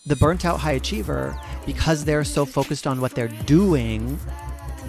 The burnt out high achiever, because they're so focused on what they're doing,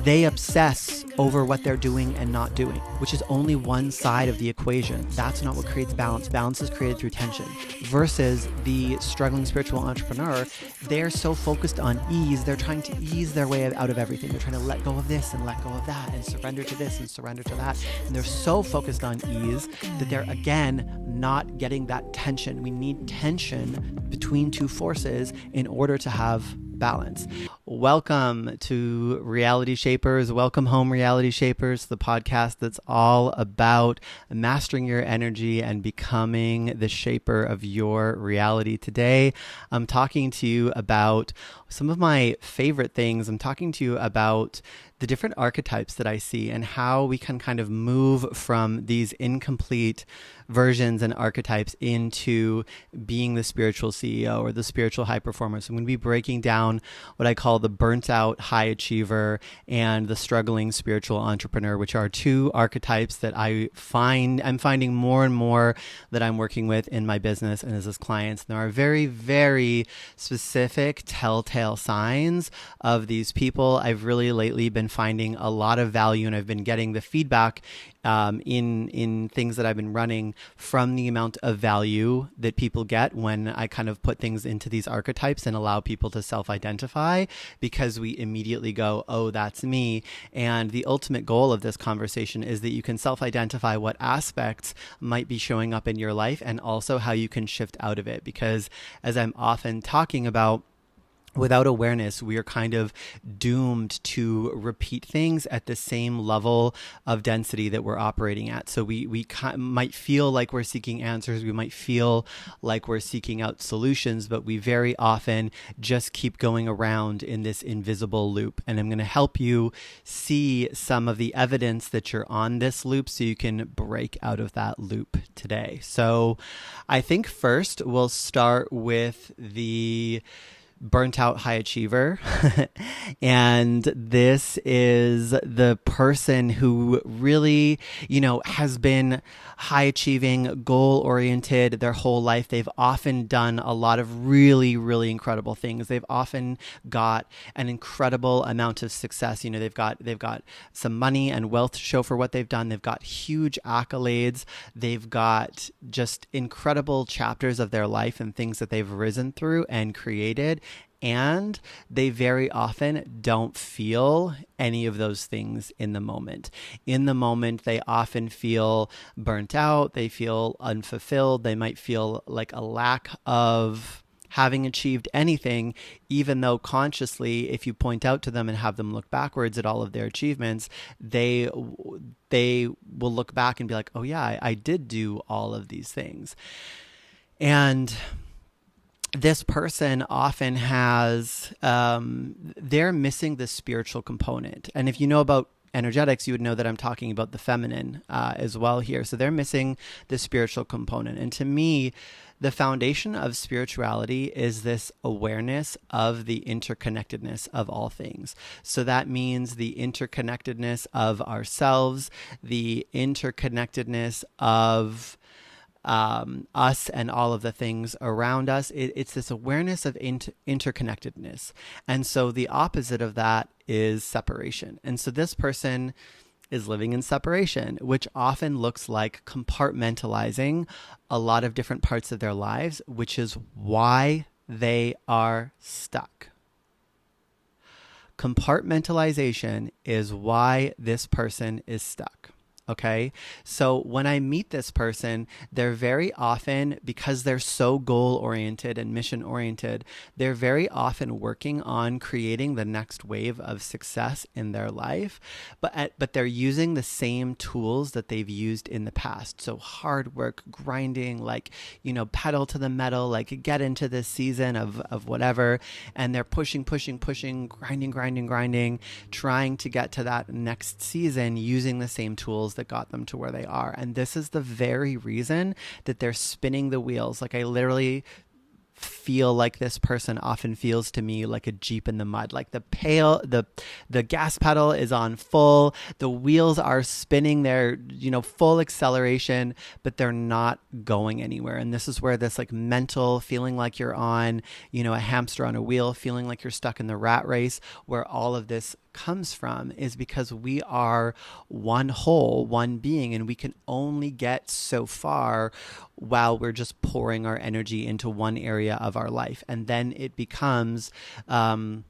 they obsess over what they're doing and not doing, which is only one side of the equation. That's not what creates balance. Balance is created through tension. Versus the struggling spiritual entrepreneur, they're so focused on ease. They're trying to ease their way out of everything. They're trying to let go of this and let go of that and surrender to this and surrender to that. And they're so focused on ease that they're, again, not getting that tension. We need tension between two forces in order to have balance. Welcome to Reality Shapers. Welcome home, Reality Shapers, the podcast that's all about mastering your energy and becoming the shaper of your reality. Today, I'm talking to you about some of my favorite things. I'm talking to you about the different archetypes that I see and how we can kind of move from these incomplete versions and archetypes into being the spiritual CEO or the spiritual high performer. So I'm going to be breaking down what I call the burnt out high achiever and the struggling spiritual entrepreneur, which are two archetypes that I'm finding more and more that I'm working with in my business and as clients. And there are very, very specific telltale signs of these people. I've really lately been finding a lot of value, and I've been getting the feedback in things that I've been running from the amount of value that people get when I kind of put things into these archetypes and allow people to self-identify, because we immediately go, oh, that's me. And the ultimate goal of this conversation is that you can self-identify what aspects might be showing up in your life and also how you can shift out of it. Because as I'm often talking about, without awareness, we are kind of doomed to repeat things at the same level of density that we're operating at. So we might feel like we're seeking answers. We might feel like we're seeking out solutions, but we very often just keep going around in this invisible loop. And I'm going to help you see some of the evidence that you're on this loop so you can break out of that loop today. So I think first we'll start with the burnt out high achiever. And this is the person who really, has been high achieving, goal oriented their whole life. They've often done a lot of really, really incredible things. They've often got an incredible amount of success. They've got some money and wealth to show for what they've done. They've got huge accolades. They've got just incredible chapters of their life and things that they've risen through and created. And they very often don't feel any of those things in the moment. In the moment, they often feel burnt out. They feel unfulfilled. They might feel like a lack of having achieved anything, even though consciously, if you point out to them and have them look backwards at all of their achievements, they will look back and be like, oh yeah, I did do all of these things. And this person often has, they're missing the spiritual component. And if you know about energetics, you would know that I'm talking about the feminine as well here. So they're missing the spiritual component. And to me, the foundation of spirituality is this awareness of the interconnectedness of all things. So that means the interconnectedness of ourselves, the interconnectedness of us and all of the things around us. It's this awareness of interconnectedness. And so the opposite of that is separation. And so this person is living in separation, which often looks like compartmentalizing a lot of different parts of their lives, which is why they are stuck. Compartmentalization is why this person is stuck. Okay, so when I meet this person, they're very often, because they're so goal-oriented and mission-oriented, they're very often working on creating the next wave of success in their life, but they're using the same tools that they've used in the past. So hard work, grinding, pedal to the metal, get into this season of whatever, and they're pushing, grinding, trying to get to that next season using the same tools that got them to where they are. And this is the very reason that they're spinning the wheels. I literally feel like this person often feels to me like a Jeep in the mud. Like the gas pedal is on full, the wheels are spinning, they're, full acceleration, but they're not going anywhere. And this is where this like mental feeling like you're on, a hamster on a wheel, feeling like you're stuck in the rat race, where all of this comes from is because we are one whole, one being, and we can only get so far while we're just pouring our energy into one area of our life. And then it becomes, I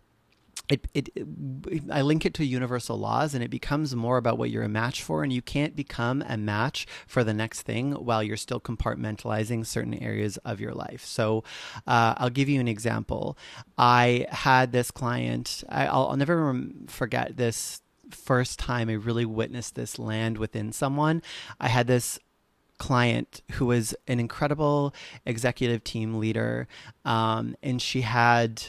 link it to universal laws, and it becomes more about what you're a match for. And you can't become a match for the next thing while you're still compartmentalizing certain areas of your life. So I'll give you an example. I had this client, I'll never forget this first time I really witnessed this land within someone. I had this client who was an incredible executive team leader, and she had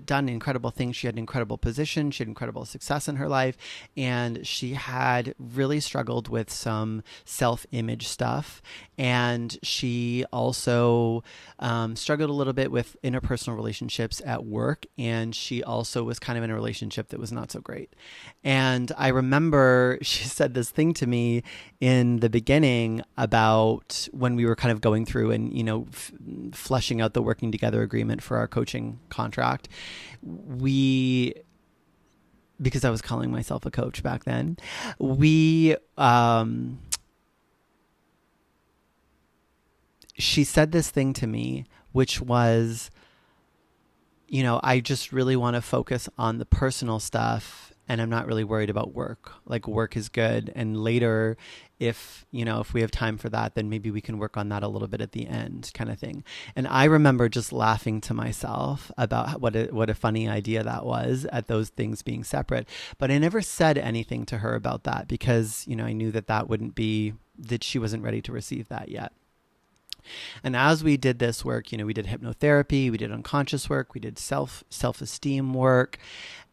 done incredible things. She had an incredible position. She had incredible success in her life. And she had really struggled with some self-image stuff. And she also struggled a little bit with interpersonal relationships at work. And she also was kind of in a relationship that was not so great. And I remember she said this thing to me in the beginning about when we were kind of going through and, fleshing out the working together agreement for our coaching contract. Because I was calling myself a coach back then, she said this thing to me, which was, I just really want to focus on the personal stuff, and I'm not really worried about work. Like, work is good. And later, if we have time for that, then maybe we can work on that a little bit at the end, kind of thing. And I remember just laughing to myself about what a funny idea that was, at those things being separate. But I never said anything to her about that because, I knew that she wasn't ready to receive that yet. And as we did this work, we did hypnotherapy, we did unconscious work, we did self-esteem work,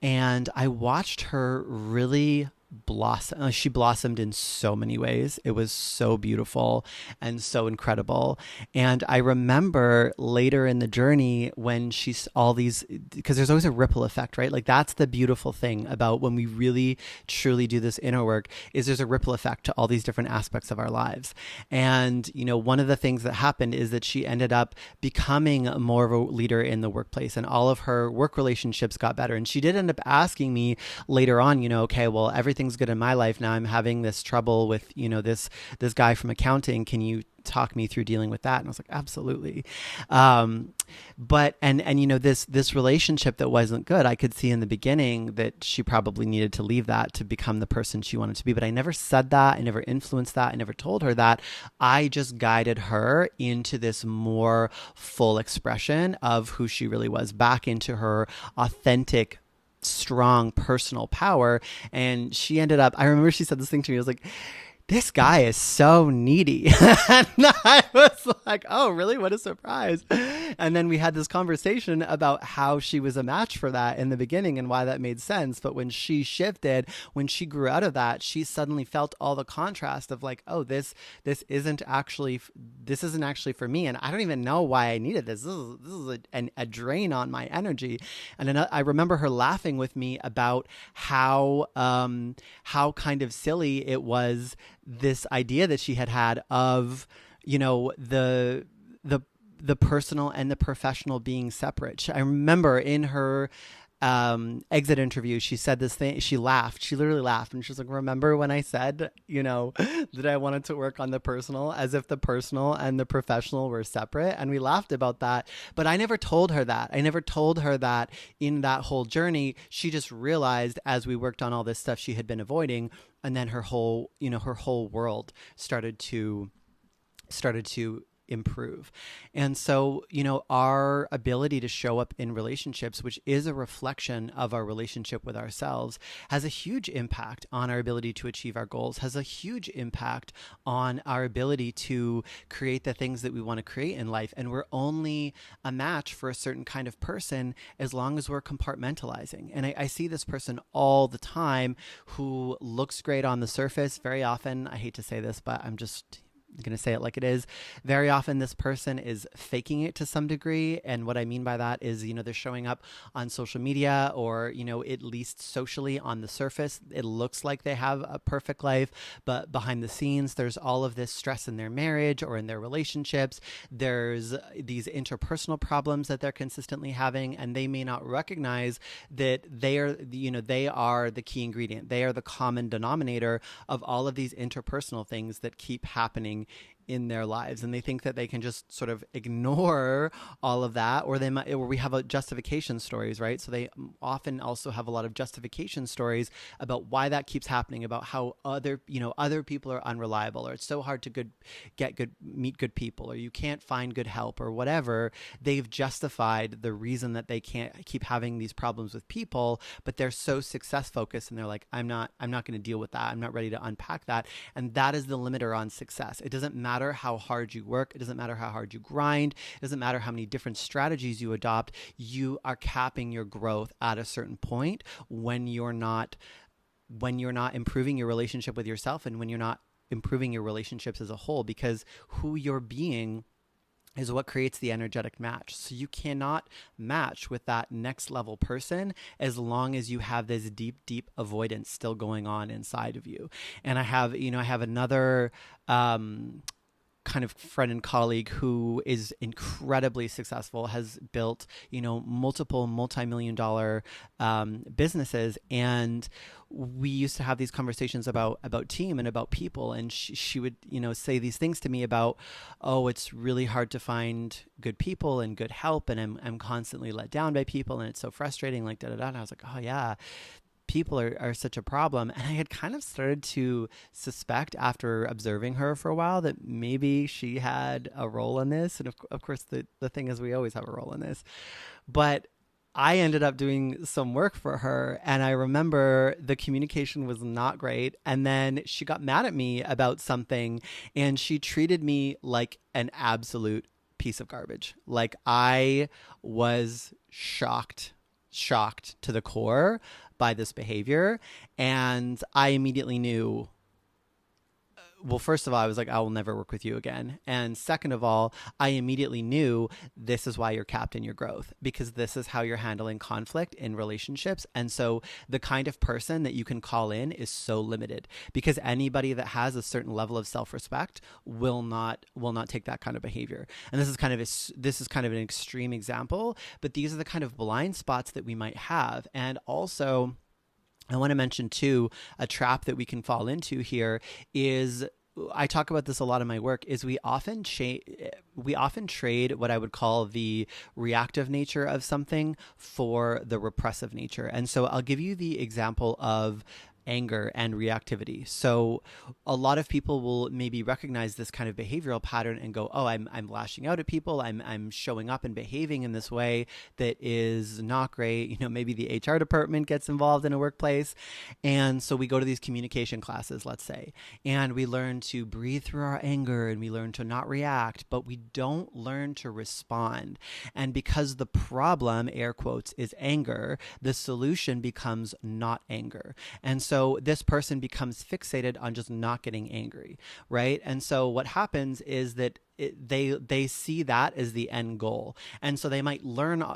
and I watched her really blossom. She blossomed in so many ways. It was so beautiful and so incredible. And I remember later in the journey when she's because there's always a ripple effect, right? Like, that's the beautiful thing about when we really truly do this inner work, is there's a ripple effect to all these different aspects of our lives. And, one of the things that happened is that she ended up becoming more of a leader in the workplace, and all of her work relationships got better. And she did end up asking me later on, okay, well, everything's good in my life now. I'm having this trouble with, this guy from accounting. Can you talk me through dealing with that? And I was like, absolutely. But this relationship that wasn't good, I could see in the beginning that she probably needed to leave that to become the person she wanted to be. But I never said that. I never influenced that. I never told her that. I just guided her into this more full expression of who she really was, back into her authentic, strong personal power. And she ended up, I remember she said this thing to me, I was like, this guy is so needy. And I was like, oh, really? What a surprise. And then we had this conversation about how she was a match for that in the beginning and why that made sense. But when she shifted, when she grew out of that, she suddenly felt all the contrast of like, oh, this isn't actually for me. And I don't even know why I needed this. This is a drain on my energy. And then I remember her laughing with me about how kind of silly it was, this idea that she had of, the personal and the professional being separate. I remember in her exit interview, she said this thing, she literally laughed, and she was like, remember when I said, that I wanted to work on the personal, as if the personal and the professional were separate. And we laughed about that, but I never told her that. I never told her that in that whole journey. She just realized as we worked on all this stuff she had been avoiding, and then her whole world started to improve. And so, our ability to show up in relationships, which is a reflection of our relationship with ourselves, has a huge impact on our ability to achieve our goals, has a huge impact on our ability to create the things that we want to create in life. And we're only a match for a certain kind of person as long as we're compartmentalizing. And I see this person all the time who looks great on the surface. Very often, I hate to say this, but I'm just going to say it like it is. Very often this person is faking it to some degree. And what I mean by that is, they're showing up on social media, or, at least socially on the surface, it looks like they have a perfect life, but behind the scenes, there's all of this stress in their marriage or in their relationships. There's these interpersonal problems that they're consistently having, and they may not recognize that they are the key ingredient. They are the common denominator of all of these interpersonal things that keep happening in their lives, and they think that they can just sort of ignore all of that, or we have a justification stories, right? So they often also have a lot of justification stories about why that keeps happening, about how other people are unreliable, or it's so hard to meet good people, or you can't find good help, or whatever. They've justified the reason that they can't keep having these problems with people, but they're so success focused, and they're like, I'm not going to deal with that. I'm not ready to unpack that. And that is the limiter on success. It doesn't matter how hard you work. It doesn't matter how hard you grind. It doesn't matter how many different strategies you adopt. You are capping your growth at a certain point when you're not improving your relationship with yourself, and when you're not improving your relationships as a whole, because who you're being is what creates the energetic match. So you cannot match with that next level person as long as you have this deep, deep avoidance still going on inside of you. And I have another kind of friend and colleague who is incredibly successful, has built, multiple multi-million-dollar businesses. And we used to have these conversations about team and about people. And she would, say these things to me about, oh, it's really hard to find good people and good help. And I'm constantly let down by people. And it's so frustrating, like, da-da-da. And I was like, oh yeah, people are such a problem. And I had kind of started to suspect, after observing her for a while, that maybe she had a role in this. And of course, the thing is, we always have a role in this. But I ended up doing some work for her, and I remember the communication was not great. And then she got mad at me about something, and she treated me like an absolute piece of garbage. Like, I was shocked to the core by this behavior. And I immediately knew, well, first of all, I was like, I will never work with you again. And second of all, I immediately knew this is why you're capped in your growth, because this is how you're handling conflict in relationships. And so the kind of person that you can call in is so limited, because anybody that has a certain level of self-respect will not take that kind of behavior. And this is kind of an extreme example, but these are the kind of blind spots that we might have. And also, I want to mention too, a trap that we can fall into here is, I talk about this a lot in my work, is we often trade what I would call the reactive nature of something for the repressive nature. And so I'll give you the example of anger and reactivity. So a lot of people will maybe recognize this kind of behavioral pattern and go, oh, I'm lashing out at people. I'm showing up and behaving in this way that is not great. Maybe the HR department gets involved in a workplace. And so we go to these communication classes, let's say, and we learn to breathe through our anger, and we learn to not react, but we don't learn to respond. And because the problem, air quotes, is anger, the solution becomes not anger. And so this person becomes fixated on just not getting angry, right? And so what happens is that they see that as the end goal. And so they might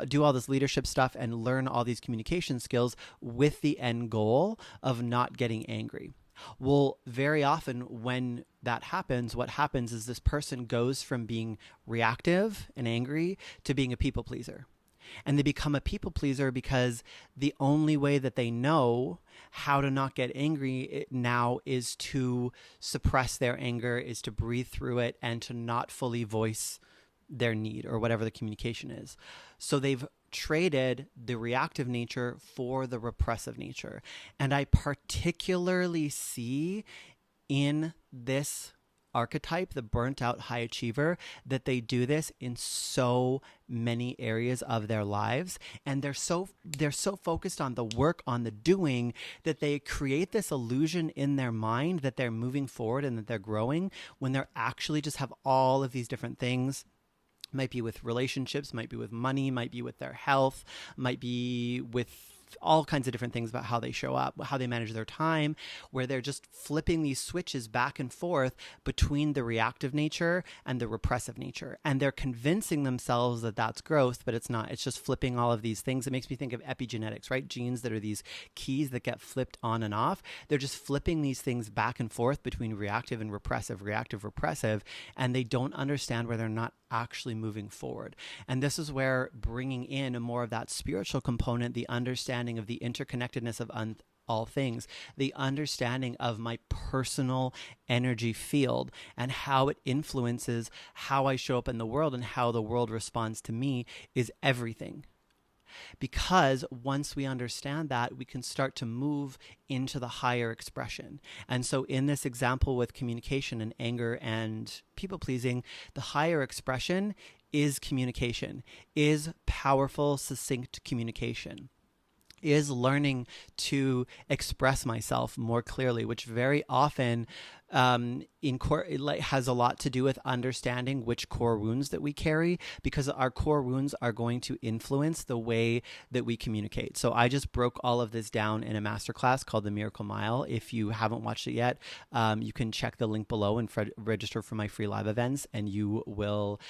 do all this leadership stuff and learn all these communication skills with the end goal of not getting angry. Well, very often when that happens, what happens is this person goes from being reactive and angry to being a people pleaser. And they become a people pleaser because the only way that they know how to not get angry now is to suppress their anger, is to breathe through it, and to not fully voice their need or whatever the communication is. So they've traded the reactive nature for the repressive nature. And I particularly see in this archetype, the burnt out high achiever, that they do this in so many areas of their lives. And they're so focused on the work, on the doing, that they create this illusion in their mind that they're moving forward and that they're growing, when they're actually just have all of these different things. Might be with relationships, might be with money, might be with their health, might be with all kinds of different things about how they show up, how they manage their time, where they're just flipping these switches back and forth between the reactive nature and the repressive nature. And they're convincing themselves that that's growth, but it's not. It's just flipping all of these things. It makes me think of epigenetics, right? Genes that are these keys that get flipped on and off. They're just flipping these things back and forth between reactive and repressive, reactive, repressive, and they don't understand where they're not actually moving forward. And this is where bringing in more of that spiritual component, the understanding of the interconnectedness of all things, the understanding of my personal energy field and how it influences how I show up in the world and how the world responds to me is everything. Because once we understand that, we can start to move into the higher expression. And so in this example with communication and anger and people pleasing, the higher expression is communication, is powerful, succinct communication, is learning to express myself more clearly, which very often it has a lot to do with understanding which core wounds that we carry, because our core wounds are going to influence the way that we communicate. So I just broke all of this down in a masterclass called The Miracle Mile. If you haven't watched it yet, you can check the link below and register for my free live events, and you will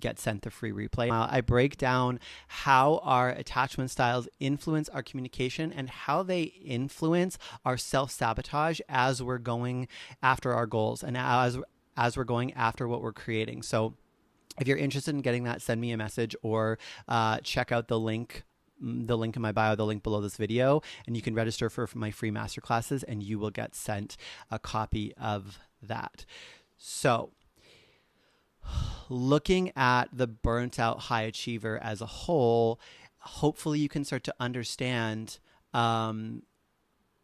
get sent the free replay. I break down how our attachment styles influence our communication and how they influence our self-sabotage as we're going after our goals and as we're going after what we're creating. So if you're interested in getting that, send me a message or check out the link in my bio, the link below this video, and you can register for my free masterclasses and you will get sent a copy of that. So looking at the burnt out high achiever as a whole, hopefully you can start to understand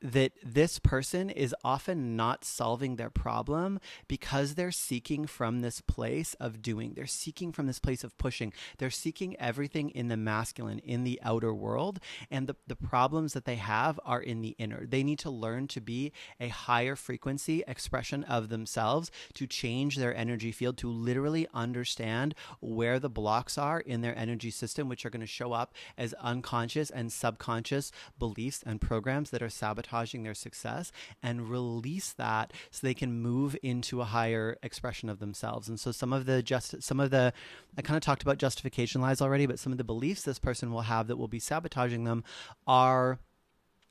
that this person is often not solving their problem because they're seeking from this place of doing. They're seeking from this place of pushing. They're seeking everything in the masculine, in the outer world, and the problems that they have are in the inner. They need to learn to be a higher frequency expression of themselves, to change their energy field, to literally understand where the blocks are in their energy system, which are going to show up as unconscious and subconscious beliefs and programs that are sabotaging their success, and release that so they can move into a higher expression of themselves. And so I kind of talked about justification lies already, but some of the beliefs this person will have that will be sabotaging them are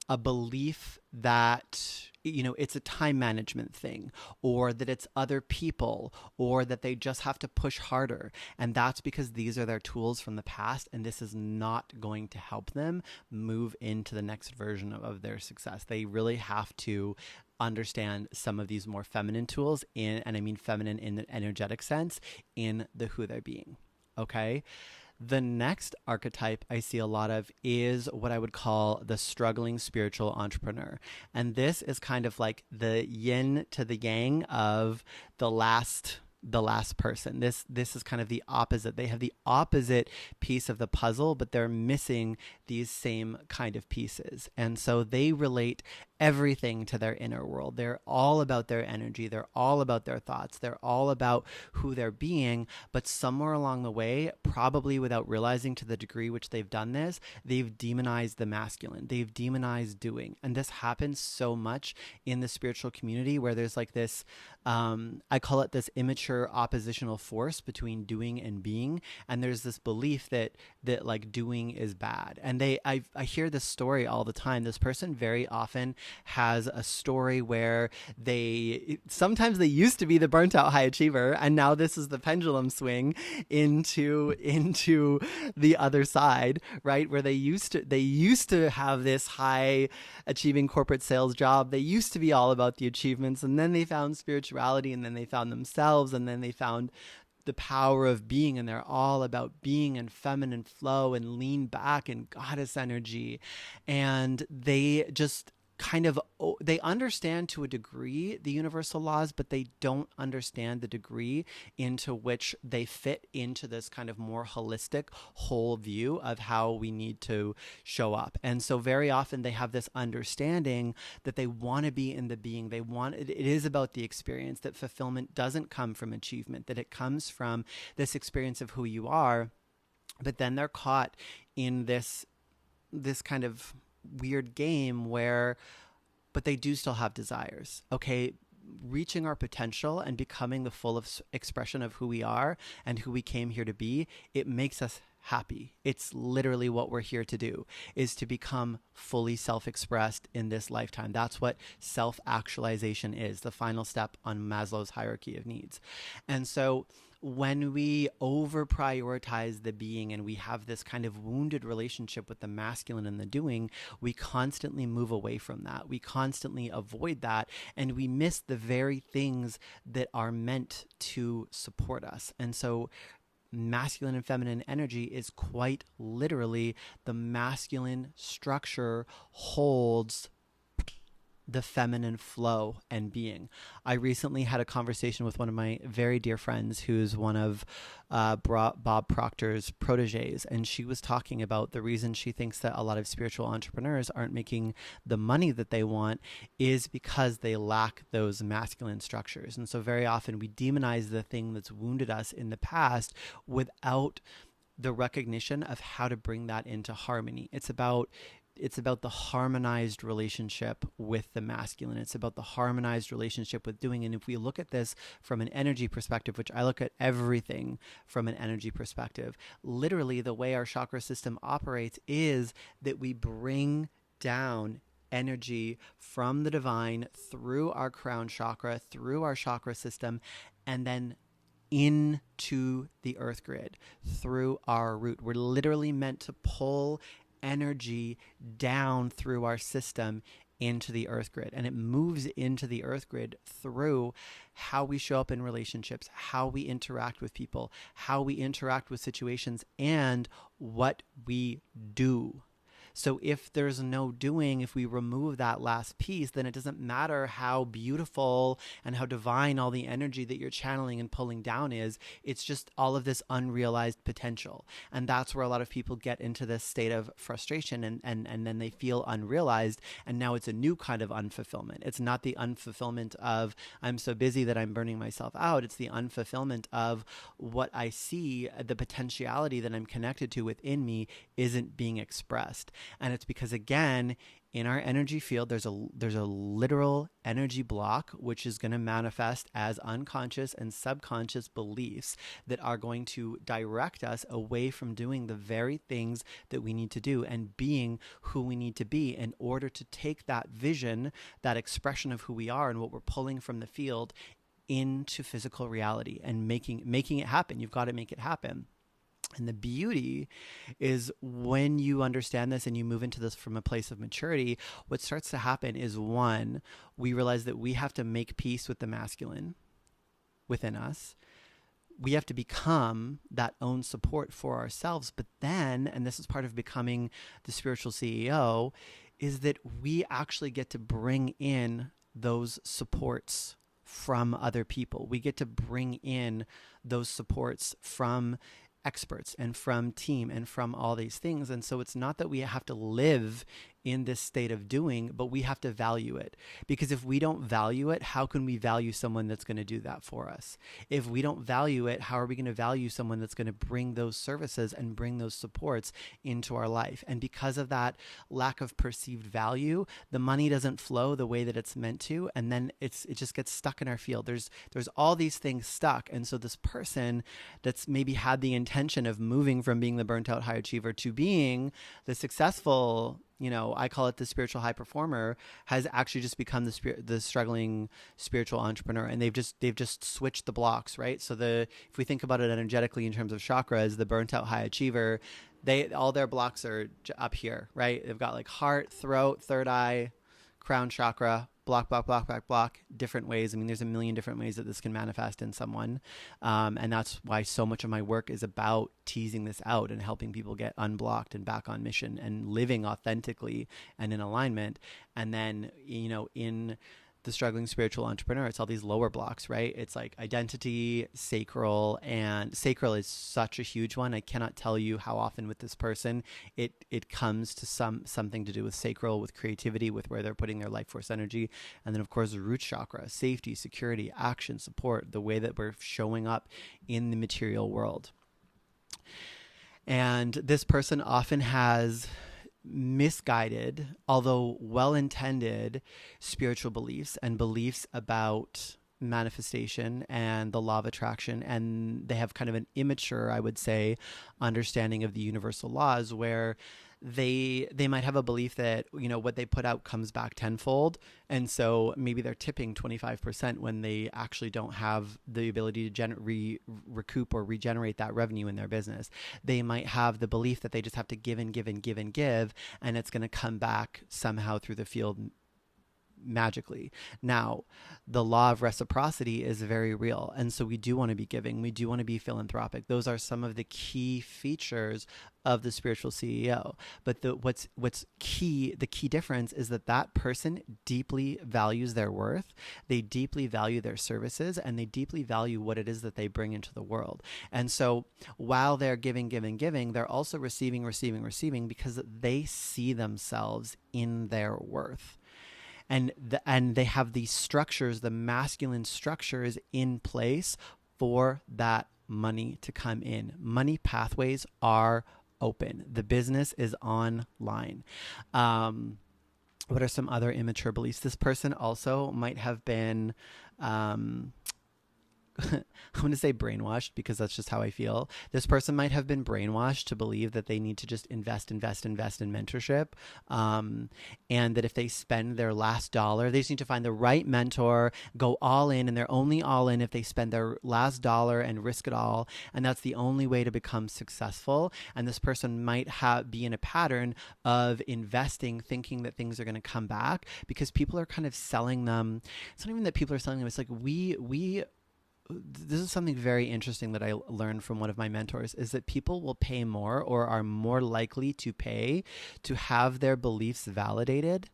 a belief that, it's a time management thing, or that it's other people, or that they just have to push harder. And that's because these are their tools from the past, and this is not going to help them move into the next version of their success. They really have to understand some of these more feminine tools and I mean feminine in the energetic sense, in the who they're being. Okay. The next archetype I see a lot of is what I would call the struggling spiritual entrepreneur. And this is kind of like the yin to the yang of the last person. This is kind of the opposite. They have the opposite piece of the puzzle, but they're missing these same kind of pieces. And so they relate everything to their inner world. They're all about their energy. They're all about their thoughts. They're all about who they're being. But somewhere along the way, probably without realizing to the degree which they've done this, they've demonized the masculine. They've demonized doing. And this happens so much in the spiritual community, where there's like this, I call it this immature oppositional force between doing and being. And there's this belief that like doing is bad. And I hear this story all the time. This person very often has a story where sometimes they used to be the burnt out high achiever, and now this is the pendulum swing into the other side, right? Where they used to have this high achieving corporate sales job. They used to be all about the achievements, and then they found spirituality, and then they found themselves, and then they found the power of being, and they're all about being and feminine flow and lean back and goddess energy. And they just they understand to a degree the universal laws, but they don't understand the degree into which they fit into this kind of more holistic whole view of how we need to show up. And so very often they have this understanding that they want to be in the being. It is about the experience, that fulfillment doesn't come from achievement, that it comes from this experience of who you are. But then they're caught in this kind of weird game where, but they do still have desires. Okay, reaching our potential and becoming the full of expression of who we are and who we came here to be, it makes us happy. It's literally what we're here to do, is to become fully self-expressed in this lifetime. That's what self-actualization is, the final step on Maslow's hierarchy of needs. And so when we over prioritize the being and we have this kind of wounded relationship with the masculine and the doing, we constantly move away from that. We constantly avoid that, and we miss the very things that are meant to support us. And so masculine and feminine energy is quite literally the masculine structure holds the feminine flow and being. I recently had a conversation with one of my very dear friends who's one of Bob Proctor's proteges, and she was talking about the reason she thinks that a lot of spiritual entrepreneurs aren't making the money that they want is because they lack those masculine structures. And so very often we demonize the thing that's wounded us in the past without the recognition of how to bring that into harmony. It's about the harmonized relationship with the masculine. It's about the harmonized relationship with doing. And if we look at this from an energy perspective, which I look at everything from an energy perspective, literally the way our chakra system operates is that we bring down energy from the divine through our crown chakra, through our chakra system, and then into the earth grid through our root. We're literally meant to pull energy down through our system into the earth grid, and it moves into the earth grid through how we show up in relationships, how we interact with people, how we interact with situations, and what we do. So if there's no doing, if we remove that last piece, then it doesn't matter how beautiful and how divine all the energy that you're channeling and pulling down is. It's just all of this unrealized potential. And that's where a lot of people get into this state of frustration and then they feel unrealized. And now it's a new kind of unfulfillment. It's not the unfulfillment of I'm so busy that I'm burning myself out. It's the unfulfillment of what I see, the potentiality that I'm connected to within me isn't being expressed. And it's because, again, in our energy field, there's a literal energy block, which is going to manifest as unconscious and subconscious beliefs that are going to direct us away from doing the very things that we need to do and being who we need to be in order to take that vision, that expression of who we are and what we're pulling from the field into physical reality and making it happen. You've got to make it happen. And the beauty is when you understand this and you move into this from a place of maturity, what starts to happen is, one, we realize that we have to make peace with the masculine within us. We have to become that own support for ourselves. But then, and this is part of becoming the spiritual CEO, is that we actually get to bring in those supports from other people. We get to bring in those supports from experts and from team and from all these things. And so it's not that we have to live in this state of doing, but we have to value it. Because if we don't value it, how can we value someone that's going to do that for us? If we don't value it, how are we going to value someone that's going to bring those services and bring those supports into our life? And because of that lack of perceived value, the money doesn't flow the way that it's meant to, and then it just gets stuck in our field. There's all these things stuck. And so this person that's maybe had the intention of moving from being the burnt out high achiever to being the successful, I call it the spiritual high performer, has actually just become the struggling spiritual entrepreneur. And they've just switched the blocks, right? So if we think about it energetically in terms of chakras, the burnt out high achiever, all their blocks are up here, right? They've got like heart, throat, third eye, crown chakra, block, different ways. I mean, there's a million different ways that this can manifest in someone. And that's why so much of my work is about teasing this out and helping people get unblocked and back on mission and living authentically and in alignment. And then, in the struggling spiritual entrepreneur, it's all these lower blocks, right? It's like identity, sacral, and sacral is such a huge one. I cannot tell you how often with this person it comes to something to do with sacral, with creativity, with where they're putting their life force energy. And then of course the root chakra, safety, security, action, support, the way that we're showing up in the material world. And this person often has misguided, although well-intended, spiritual beliefs and beliefs about manifestation and the law of attraction, and they have kind of an immature, I would say, understanding of the universal laws, where they might have a belief that, you know, what they put out comes back tenfold, and so maybe they're tipping 25% when they actually don't have the ability to recoup or regenerate that revenue in their business. They might have the belief that they just have to give and give and give and give, and it's going to come back somehow through the field magically. Now, the law of reciprocity is very real, and so we do want to be giving. We do want to be philanthropic. Those are some of the key features of the spiritual CEO. But what's key, the key difference is that that person deeply values their worth. They deeply value their services, and they deeply value what it is that they bring into the world. And so while they're giving, they're also receiving, because they see themselves in their worth. And they have these structures, the masculine structures in place for that money to come in. Money pathways are open. The business is online. What are some other immature beliefs? This person also might have been, I'm going to say brainwashed, because that's just how I feel. This person might have been brainwashed to believe that they need to just invest in mentorship. And that if they spend their last dollar, they just need to find the right mentor, go all in, and they're only all in if they spend their last dollar and risk it all. And that's the only way to become successful. And this person might be in a pattern of investing, thinking that things are going to come back, because people are kind of selling them. It's not even that people are selling them. It's like this is something very interesting that I learned from one of my mentors, is that people will pay more, or are more likely to pay, to have their beliefs validated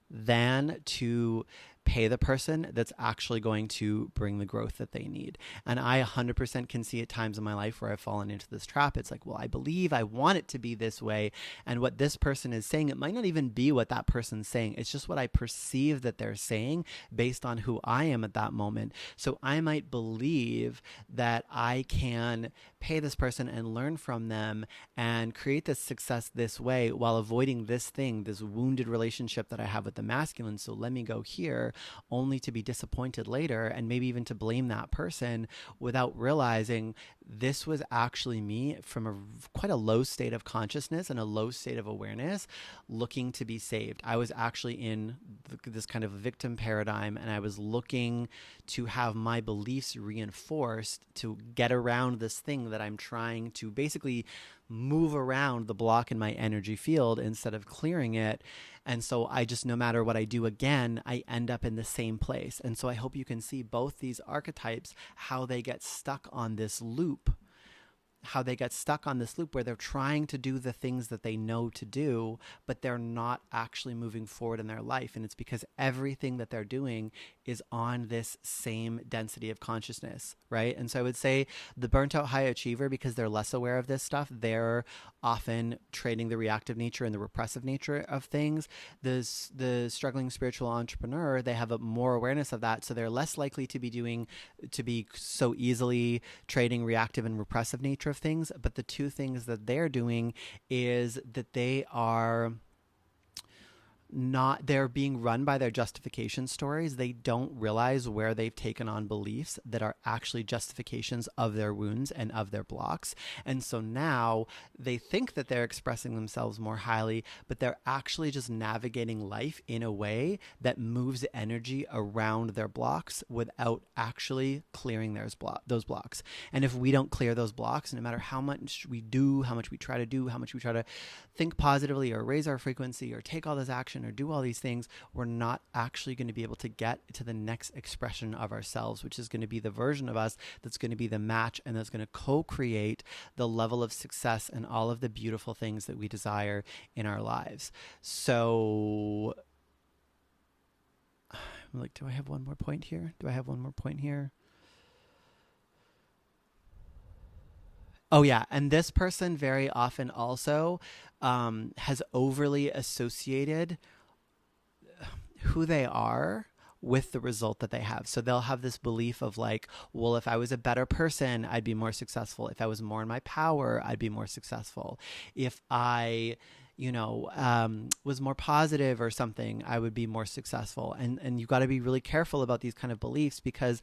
than to pay the person that's actually going to bring the growth that they need. And I 100% can see at times in my life where I've fallen into this trap. It's like, well, I believe I want it to be this way. And what this person is saying, it might not even be what that person's saying. It's just what I perceive that they're saying based on who I am at that moment. So I might believe that I can pay this person and learn from them and create this success this way, while avoiding this thing, this wounded relationship that I have with the masculine. So let me go here, only to be disappointed later, and maybe even to blame that person, without realizing this was actually me from quite a low state of consciousness and a low state of awareness, looking to be saved. I was actually in this kind of victim paradigm, and I was looking to have my beliefs reinforced to get around this thing that I'm trying to basically move around the block in my energy field instead of clearing it. And so I just, no matter what I do again, I end up in the same place. And so I hope you can see both these archetypes, how they get stuck on this loop, where they're trying to do the things that they know to do, but they're not actually moving forward in their life. And it's because everything that they're doing is on this same density of consciousness, right? And so I would say the burnt out high achiever, because they're less aware of this stuff, they're often trading the reactive nature and the repressive nature of things. The struggling spiritual entrepreneur, they have a more awareness of that, so they're less likely to be so easily trading reactive and repressive nature of things. But the two things that they're doing is that they're being run by their justification stories. They don't realize where they've taken on beliefs that are actually justifications of their wounds and of their blocks. And so now they think that they're expressing themselves more highly, but they're actually just navigating life in a way that moves energy around their blocks without actually clearing those blocks. And if we don't clear those blocks, no matter how much we do, how much we try to think positively or raise our frequency or take all this action or do all these things, we're not actually going to be able to get to the next expression of ourselves, which is going to be the version of us that's going to be the match and that's going to co-create the level of success and all of the beautiful things that we desire in our lives. So, I'm like, do I have one more point here? Oh yeah, and this person very often also has overly associated who they are with the result that they have. So they'll have this belief of like, well, if I was a better person, I'd be more successful. If I was more in my power, I'd be more successful. If I was more positive or something, I would be more successful. And you've got to be really careful about these kind of beliefs, because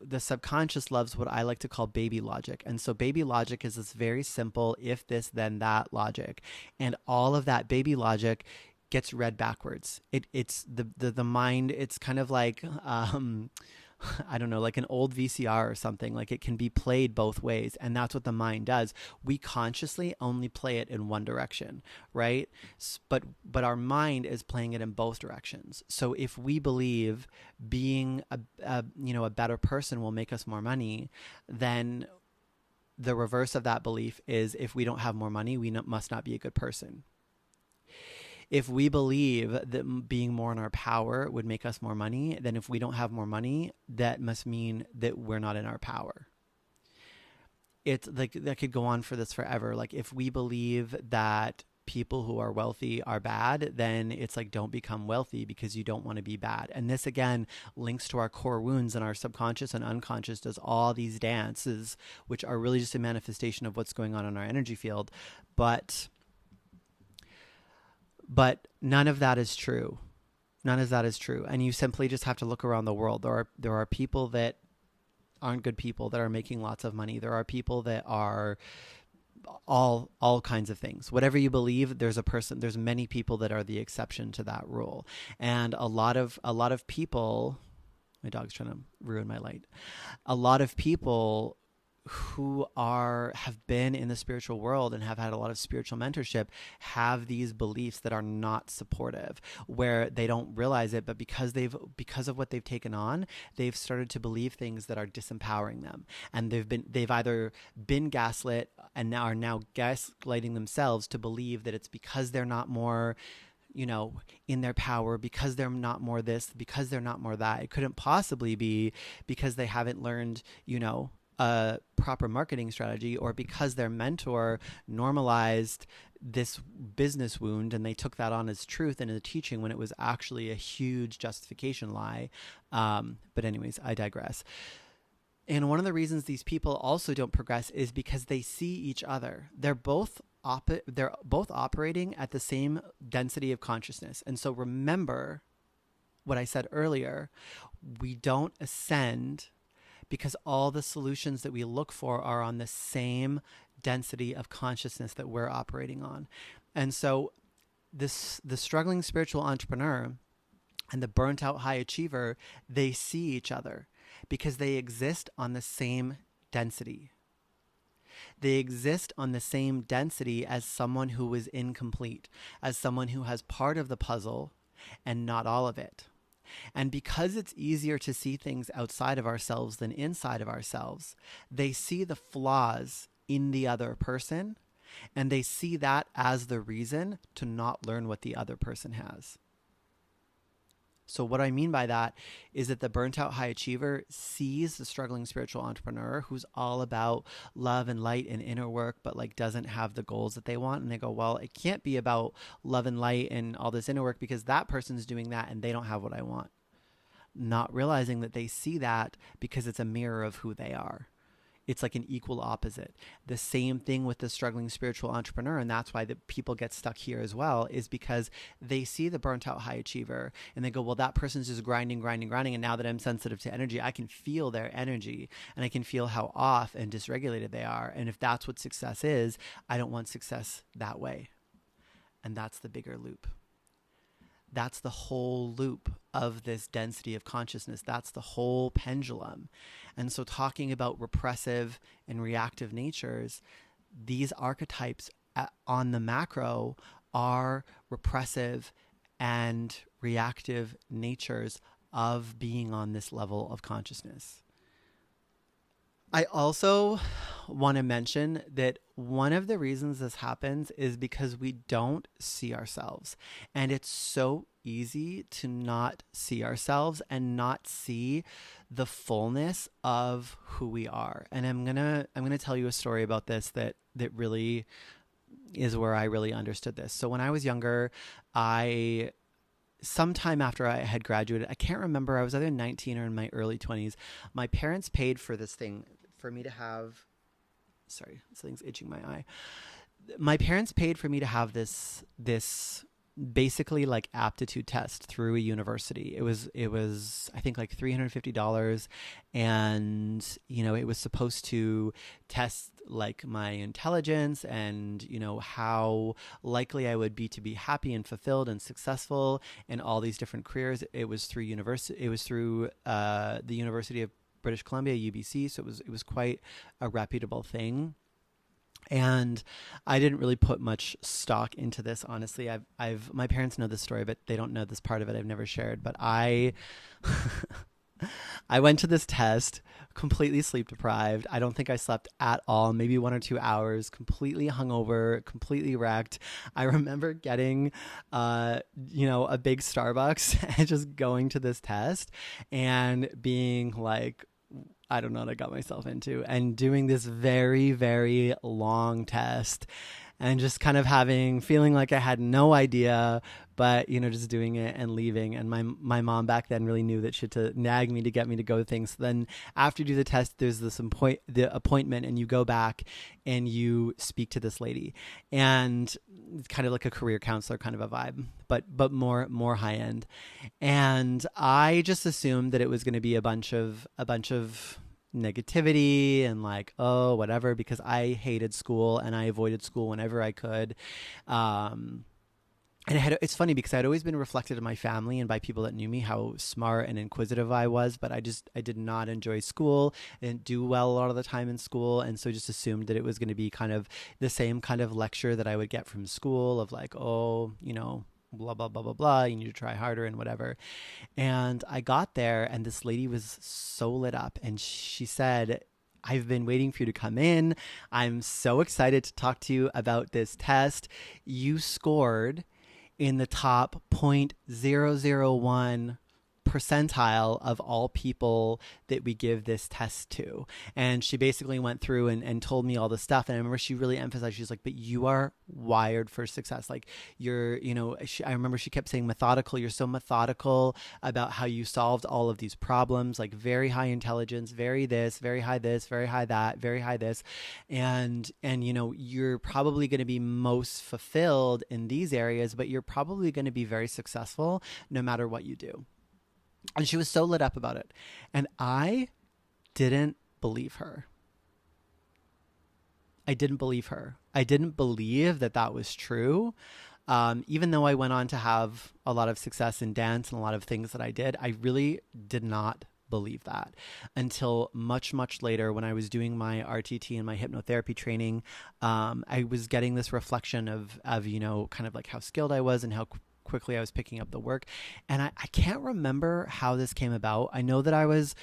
the subconscious loves what I like to call baby logic. And so baby logic is this very simple, if this, then that logic. And all of that baby logic gets read backwards. It's the mind. It's kind of like, I don't know, like an old VCR or something. Like, it can be played both ways. And that's what the mind does. We consciously only play it in one direction, right? But our mind is playing it in both directions. So if we believe being a better person will make us more money, then the reverse of that belief is, if we don't have more money, we must not be a good person. If we believe that being more in our power would make us more money, then if we don't have more money, that must mean that we're not in our power. It's like, that could go on for this forever. Like, if we believe that people who are wealthy are bad, then it's like, don't become wealthy because you don't want to be bad. And this again links to our core wounds, and our subconscious and unconscious does all these dances, which are really just a manifestation of what's going on in our energy field. But none of that is true. None of that is true. And you simply just have to look around the world. There are people that aren't good people that are making lots of money. There are people that are all kinds of things. Whatever you believe, there's many people that are the exception to that rule. And a lot of people, my dog's trying to ruin my light. A lot of people who have been in the spiritual world and have had a lot of spiritual mentorship have these beliefs that are not supportive, where they don't realize it, but because of what they've taken on, they've started to believe things that are disempowering them. And they've either been gaslit and are now gaslighting themselves to believe that it's because they're not more in their power, because they're not more this, because they're not more that. It couldn't possibly be because they haven't learned, a proper marketing strategy, or because their mentor normalized this business wound and they took that on as truth and as a teaching, when it was actually a huge justification lie. But anyways, I digress. And one of the reasons these people also don't progress is because they see each other. They're both operating at the same density of consciousness. And so remember what I said earlier, we don't ascend because all the solutions that we look for are on the same density of consciousness that we're operating on. And so the struggling spiritual entrepreneur and the burnt out high achiever, they see each other because they exist on the same density. They exist on the same density as someone who is incomplete, as someone who has part of the puzzle and not all of it. And because it's easier to see things outside of ourselves than inside of ourselves, they see the flaws in the other person, and they see that as the reason to not learn what the other person has. So what I mean by that is that the burnt out high achiever sees the struggling spiritual entrepreneur who's all about love and light and inner work, but like doesn't have the goals that they want. And they go, well, it can't be about love and light and all this inner work because that person's doing that and they don't have what I want. Not realizing that they see that because it's a mirror of who they are. It's like an equal opposite. The same thing with the struggling spiritual entrepreneur. And that's why the people get stuck here as well, is because they see the burnt out high achiever and they go, well, that person's just grinding. And now that I'm sensitive to energy, I can feel their energy and I can feel how off and dysregulated they are. And if that's what success is, I don't want success that way. And that's the bigger loop. That's the whole loop of this density of consciousness. That's the whole pendulum. And so talking about repressive and reactive natures, these archetypes on the macro are repressive and reactive natures of being on this level of consciousness. I also want to mention that one of the reasons this happens is because we don't see ourselves. And it's so easy to not see ourselves and not see the fullness of who we are. And I'm gonna tell you a story about this that really is where I really understood this. So when I was younger, sometime after I had graduated, I can't remember, I was either 19 or in my early 20s, my parents paid for this thing for me to have, sorry, this thing's itching my eye. my parents paid for me to have this basically like aptitude test through a university. It was I think like $350, and it was supposed to test like my intelligence and how likely I would be to be happy and fulfilled and successful in all these different careers. It was through university. It was through the University of British Columbia, UBC. So it was quite a reputable thing. And I didn't really put much stock into this, honestly. My parents know this story, but they don't know this part of it I've never shared. But I went to this test completely sleep deprived. I don't think I slept at all, maybe 1 or 2 hours, completely hungover, completely wrecked. I remember getting, a big Starbucks and just going to this test and being like, I don't know what I got myself into, and doing this very, very long test and just kind of feeling like I had no idea, but, just doing it and leaving. And my mom back then really knew that she had to nag me to get me to go to things. So then after you do the test, there's the appointment, and you go back and you speak to this lady, and it's kind of like a career counselor kind of a vibe, but more high end. And I just assumed that it was going to be a bunch of negativity and like, oh, whatever, because I hated school and I avoided school whenever I could. And it's funny because I'd always been reflected in my family and by people that knew me how smart and inquisitive I was, but I did not enjoy school. I didn't do well a lot of the time in school, and so just assumed that it was going to be kind of the same kind of lecture that I would get from school of like, oh, blah, blah, blah, blah, blah, you need to try harder and whatever. And I got there, and this lady was so lit up, and she said, I've been waiting for you to come in. I'm so excited to talk to you about this test. You scored in the top 0.001 percentile of all people that we give this test to. And she basically went through and told me all this stuff. And I remember she really emphasized, she's like, but you are wired for success. Like I remember she kept saying methodical. You're so methodical about how you solved all of these problems, like very high intelligence, very this, very high this, very high that, very high this. And you're probably going to be most fulfilled in these areas, but you're probably going to be very successful no matter what you do. And she was so lit up about it. And I didn't believe her. I didn't believe her. I didn't believe that that was true. Even though I went on to have a lot of success in dance and a lot of things that I did, I really did not believe that until much, much later when I was doing my RTT and my hypnotherapy training. I was getting this reflection of kind of like how skilled I was and how quickly I was picking up the work. And I can't remember how this came about. I know that I was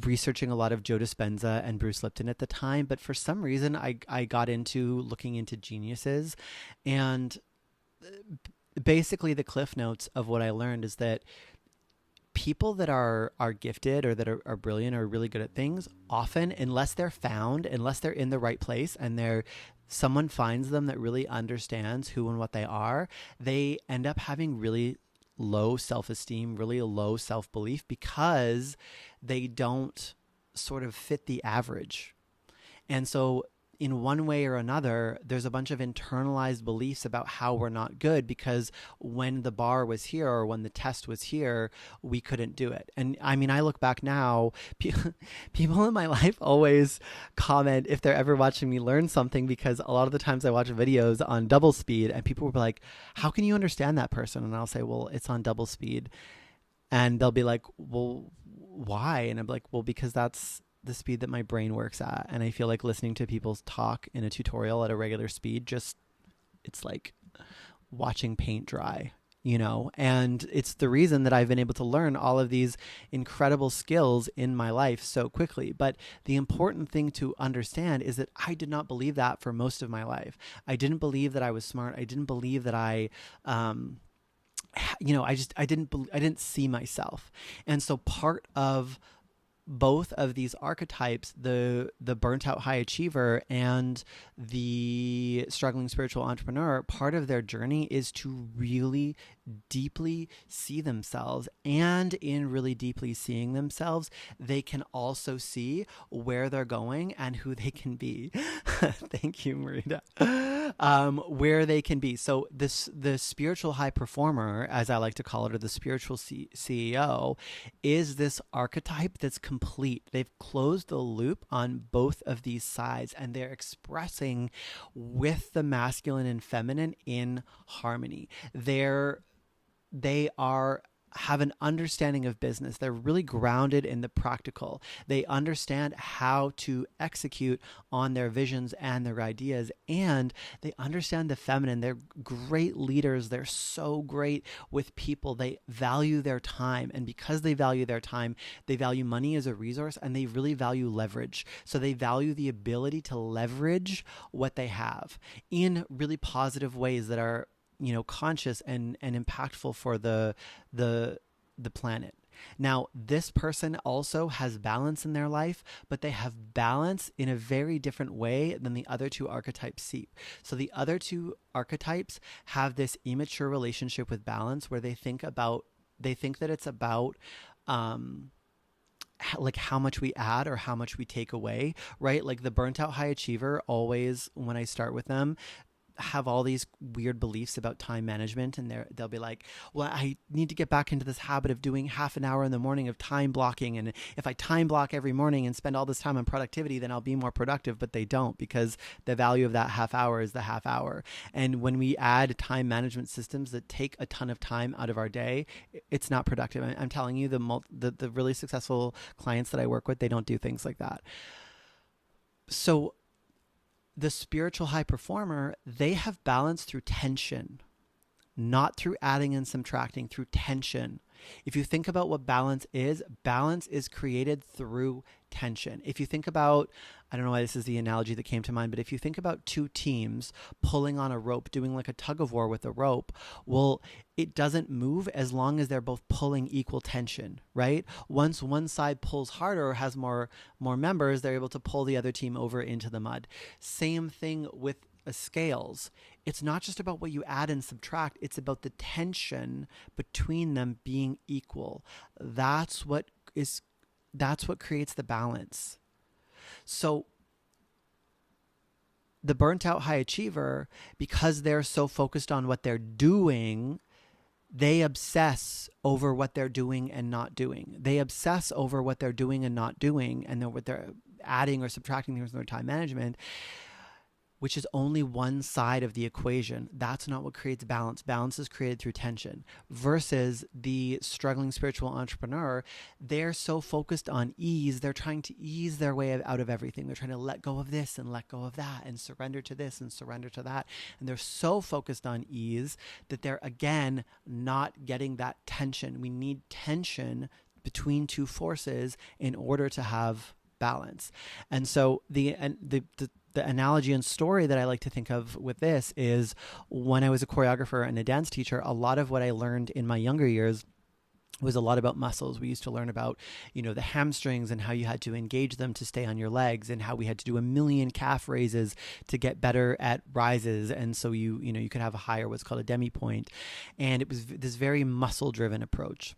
researching a lot of Joe Dispenza and Bruce Lipton at the time, but for some reason I got into looking into geniuses. And basically the cliff notes of what I learned is that people that are gifted or that are brilliant or really good at things, often, unless they're in the right place and someone finds them that really understands who and what they are, they end up having really low self-esteem, really low self-belief, because they don't sort of fit the average. And so in one way or another, there's a bunch of internalized beliefs about how we're not good because when the bar was here or when the test was here, we couldn't do it. And I mean, I look back now, people in my life always comment if they're ever watching me learn something, because a lot of the times I watch videos on double speed and people will be like, how can you understand that person? And I'll say, well, it's on double speed. And they'll be like, well, why? And I'm like, well, because that's the speed that my brain works at. And I feel like listening to people talk in a tutorial at a regular speed, it's like watching paint dry, and it's the reason that I've been able to learn all of these incredible skills in my life so quickly. But the important thing to understand is that I did not believe that for most of my life. I didn't believe that I was smart. I didn't believe that I didn't see myself. And so part of both of these archetypes, the burnt out high achiever and the struggling spiritual entrepreneur, part of their journey is to really deeply see themselves. And in really deeply seeing themselves, they can also see where they're going and who they can be. Thank you, Marita. Where they can be. So the spiritual high performer, as I like to call it, or the spiritual CEO, is this archetype that's complete. They've closed the loop on both of these sides, and they're expressing with the masculine and feminine in harmony. They have an understanding of business. They're really grounded in the practical. They understand how to execute on their visions and their ideas, and they understand the feminine. They're great leaders. They're so great with people. They value their time, and because they value their time, they value money as a resource, and they really value leverage. So they value the ability to leverage what they have in really positive ways that are, you know, conscious and impactful for the planet. Now, this person also has balance in their life, but they have balance in a very different way than the other two archetypes see. So the other two archetypes have this immature relationship with balance where they think that it's about like how much we add or how much we take away, right? Like the burnt out high achiever always, when I start with them, have all these weird beliefs about time management, and they'll be like, well, I need to get back into this habit of doing half an hour in the morning of time blocking, and if I time block every morning and spend all this time on productivity, then I'll be more productive. But they don't, because the value of that half hour is the half hour. And when we add time management systems that take a ton of time out of our day, it's not productive. I'm telling you, the really successful clients that I work with, they don't do things like that. So the spiritual high performer, they have balance through tension, not through adding and subtracting, through tension. If you think about what balance is created through tension. If you think about, I don't know why this is the analogy that came to mind, but if you think about two teams pulling on a rope, doing like a tug of war with a rope, well, it doesn't move as long as they're both pulling equal tension, right? Once one side pulls harder or has more members, they're able to pull the other team over into the mud. Same thing with scales. It's not just about what you add and subtract, it's about the tension between them being equal. That's what creates the balance. So the burnt out high achiever, because they're so focused on what they're doing, they obsess over what they're doing and not doing. They obsess over what they're doing and not doing, and then what they're adding or subtracting from their time management, which is only one side of the equation. That's not what creates balance. Balance is created through tension. Versus the struggling spiritual entrepreneur, they're so focused on ease. They're trying to ease their way out of everything. They're trying to let go of this and let go of that and surrender to this and surrender to that. And they're so focused on ease that they're, again, not getting that tension. We need tension between two forces in order to have balance. And so the analogy and story that I like to think of with this is, when I was a choreographer and a dance teacher, a lot of what I learned in my younger years was a lot about muscles. We used to learn about, the hamstrings and how you had to engage them to stay on your legs, and how we had to do a million calf raises to get better at rises. And so you could have a higher, what's called a demi point. And it was this very muscle driven approach.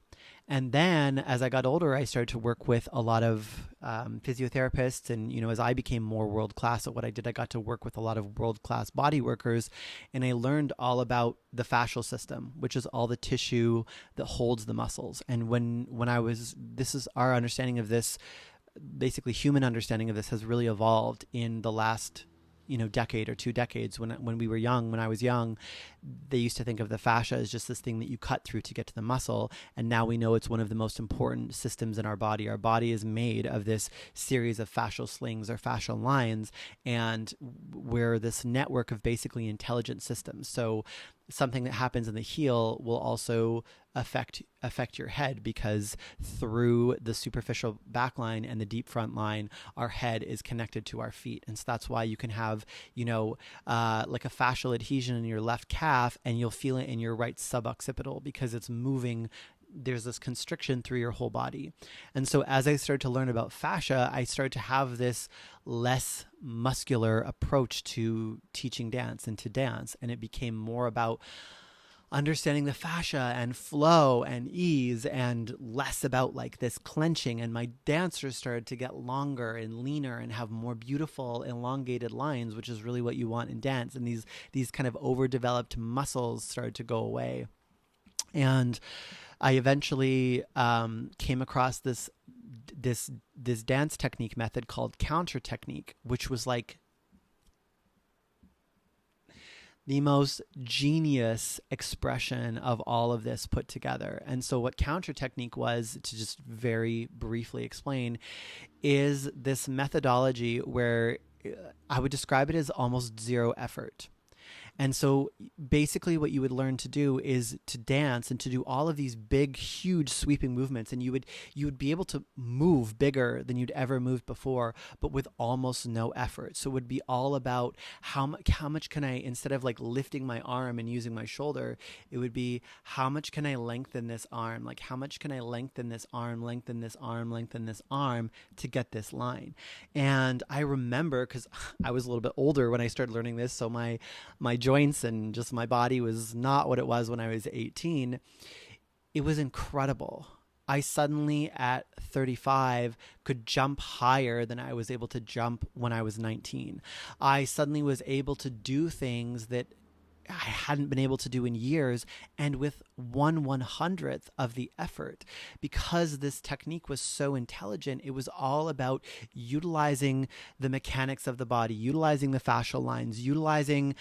And then as I got older, I started to work with a lot of physiotherapists. And, as I became more world-class at what I did, I got to work with a lot of world-class body workers. And I learned all about the fascial system, which is all the tissue that holds the muscles. And this is our understanding of this, basically human understanding of this has really evolved in the last decade or 2 decades. When we were young, when I was young, they used to think of the fascia as just this thing that you cut through to get to the muscle. And now we know it's one of the most important systems in our body. Our body is made of this series of fascial slings or fascial lines, and we're this network of basically intelligent systems. So something that happens in the heel will also affect your head, because through the superficial back line and the deep front line, our head is connected to our feet. And so that's why you can have, like a fascial adhesion in your left calf, and you'll feel it in your right suboccipital, because it's moving there's this constriction through your whole body. And so as I started to learn about fascia, I started to have this less muscular approach to teaching dance and to dance. And it became more about understanding the fascia and flow and ease, and less about like this clenching. And my dancers started to get longer and leaner and have more beautiful elongated lines, which is really what you want in dance. And these kind of overdeveloped muscles started to go away. And I eventually came across this dance technique method called counter technique, which was like the most genius expression of all of this put together. And so what counter technique was, to just very briefly explain, is this methodology where I would describe it as almost zero effort. And so basically what you would learn to do is to dance and to do all of these big, huge sweeping movements. And you would be able to move bigger than you'd ever moved before, but with almost no effort. So it would be all about how much can I, instead of like lifting my arm and using my shoulder, it would be how much can I lengthen this arm? Like how much can I lengthen this arm, lengthen this arm, lengthen this arm to get this line? And I remember, because I was a little bit older when I started learning this, so my joints and just my body was not what it was when I was 18. It was incredible. I suddenly at 35 could jump higher than I was able to jump when I was 19. I suddenly was able to do things that I hadn't been able to do in years, and with 1/100th of the effort. Because this technique was so intelligent, it was all about utilizing the mechanics of the body, utilizing the fascial lines, utilizing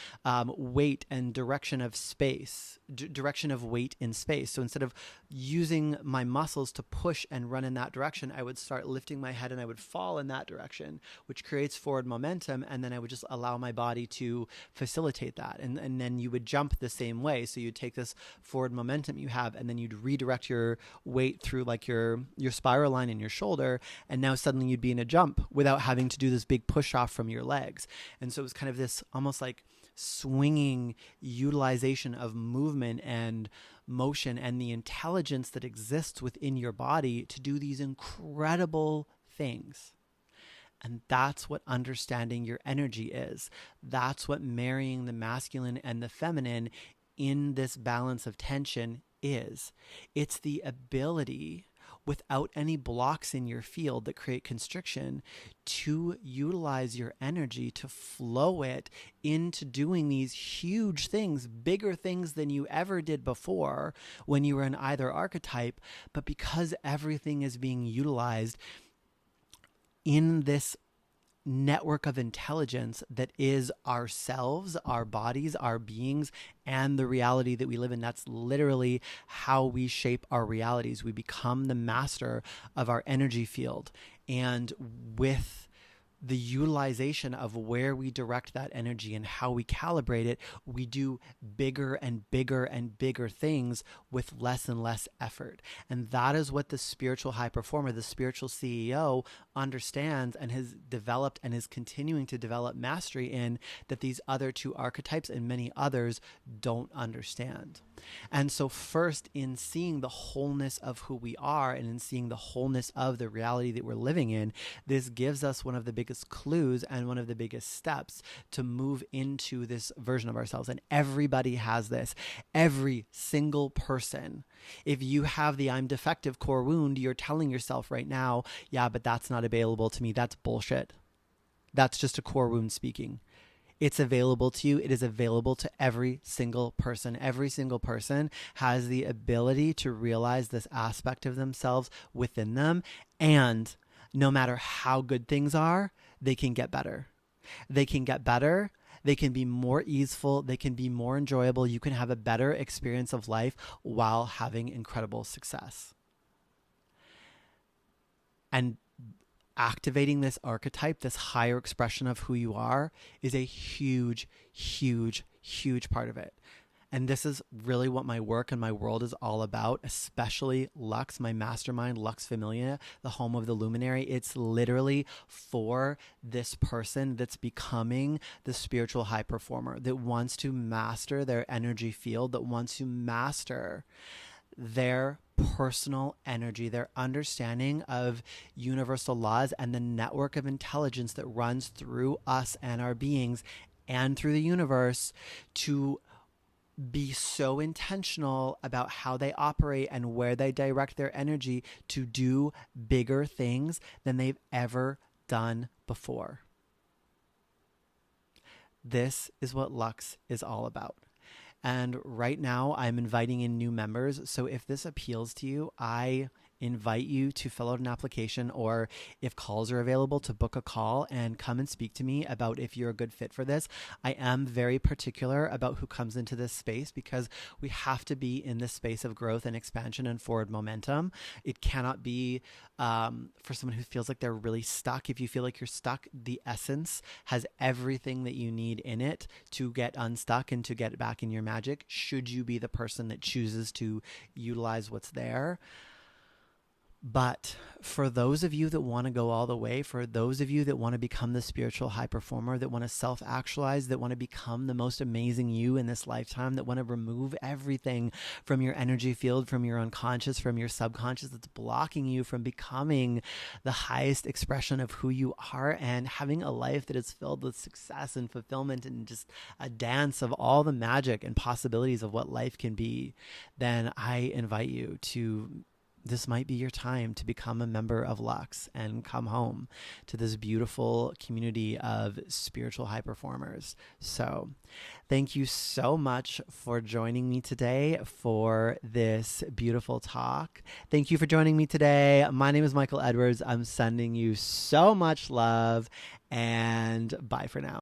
weight and direction of space, direction of weight in space. So instead of using my muscles to push and run in that direction, I would start lifting my head and I would fall in that direction, which creates forward momentum. And then I would just allow my body to facilitate that. And then you would jump the same way. So you'd take this forward momentum you have, and then you'd redirect your weight through like your spiral line in your shoulder. And now suddenly you'd be in a jump without having to do this big push off from your legs. And so it was kind of this almost like swinging utilization of movement and motion and the intelligence that exists within your body to do these incredible things. And that's what understanding your energy is. That's what marrying the masculine and the feminine in this balance of tension is. It's the ability, without any blocks in your field that create constriction, to utilize your energy, to flow it into doing these huge things, bigger things than you ever did before when you were in either archetype. But because everything is being utilized in this network of intelligence that is ourselves, our bodies, our beings, and the reality that we live in. That's literally how we shape our realities. We become the master of our energy field. And with the utilization of where we direct that energy and how we calibrate it, we do bigger and bigger and bigger things with less and less effort. And that is what the spiritual high performer, the spiritual CEO, understands and has developed and is continuing to develop mastery in, that these other two archetypes and many others don't understand. And so first, in seeing the wholeness of who we are and in seeing the wholeness of the reality that we're living in, this gives us one of the biggest clues and one of the biggest steps to move into this version of ourselves. And everybody has this. Every single person. If you have the I'm defective core wound, you're telling yourself right now, yeah, but that's not available to me. That's bullshit. That's just a core wound speaking. It's available to you. It is available to every single person. Every single person has the ability to realize this aspect of themselves within them. And no matter how good things are, they can get better. They can get better. They can be more easeful. They can be more enjoyable. You can have a better experience of life while having incredible success. And activating this archetype, this higher expression of who you are, is a huge, huge, huge part of it. And this is really what my work and my world is all about, especially Lux, my mastermind, Lux Familia, the home of the luminary. It's literally for this person that's becoming the spiritual high performer, that wants to master their energy field, that wants to master their personal energy, their understanding of universal laws and the network of intelligence that runs through us and our beings and through the universe, to be so intentional about how they operate and where they direct their energy to do bigger things than they've ever done before. This is what Lux is all about. And right now I'm inviting in new members. So if this appeals to you, I invite you to fill out an application, or if calls are available, to book a call and come and speak to me about if you're a good fit for this. I am very particular about who comes into this space because we have to be in this space of growth and expansion and forward momentum. It cannot be for someone who feels like they're really stuck. If you feel like you're stuck, the essence has everything that you need in it to get unstuck and to get back in your magic, should you be the person that chooses to utilize what's there. But for those of you that want to go all the way, for those of you that want to become the spiritual high performer, that want to self-actualize, that want to become the most amazing you in this lifetime, that want to remove everything from your energy field, from your unconscious, from your subconscious that's blocking you from becoming the highest expression of who you are and having a life that is filled with success and fulfillment and just a dance of all the magic and possibilities of what life can be, then I invite you to, this might be your time to become a member of Lux and come home to this beautiful community of spiritual high performers. So thank you so much for joining me today for this beautiful talk. Thank you for joining me today. My name is Michael Edwards. I'm sending you so much love, and bye for now.